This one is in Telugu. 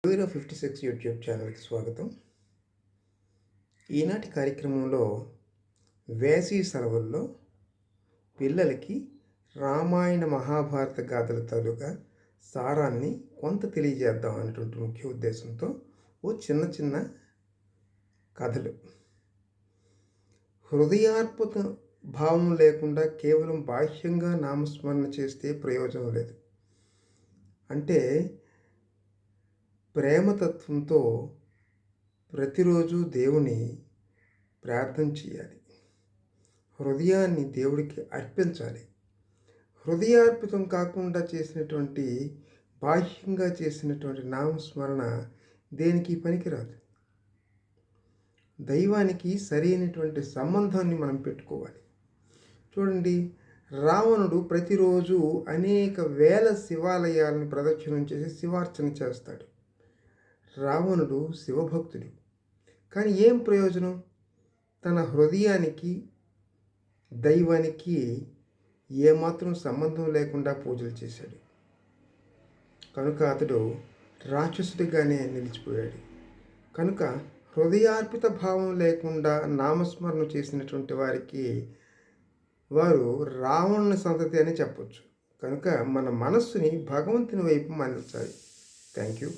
56 యూట్యూబ్ ఛానల్కి స్వాగతం. ఈనాటి కార్యక్రమంలో వేసవి సెలవుల్లో పిల్లలకి రామాయణ మహాభారత గాథల తాలూకా సారాన్ని కొంత తెలియజేద్దాం అనేటువంటి ముఖ్య ఉద్దేశంతో చిన్న చిన్న కథలు. హృదయార్పత భావం లేకుండా కేవలం బాహ్యంగా నామస్మరణ చేస్తే ప్రయోజనం లేదు. అంటే ప్రేమతత్వంతో ప్రతిరోజు దేవుని ప్రార్థన చేయాలి. హృదయాన్ని దేవుడికి అర్పించాలి. హృదయార్పితం కాకుండా చేసినటువంటి బాహ్యంగా చేసినటువంటి నామస్మరణ దేనికి పనికిరాదు. దైవానికి సరైనటువంటి సంబంధాన్ని మనం పెట్టుకోవాలి. చూడండి, రావణుడు ప్రతిరోజు అనేక వేల శివాలయాలను ప్రదక్షిణం చేసి శివార్చన చేస్తాడు. రావణుడు శివభక్తుడు, కానీ ఏం ప్రయోజనం? తన హృదయానికి దైవానికి ఏమాత్రం సంబంధం లేకుండా పూజలు చేశాడు. కనుక అతడు రాక్షసుడిగానే నిలిచిపోయాడు. కనుక హృదయార్పిత భావం లేకుండా నామస్మరణ చేసినటువంటి వారు రావణుని సంతతి అని చెప్పొచ్చు. కనుక మన మనస్సుని భగవంతుని వైపు మళ్ళించాలి. Thank you.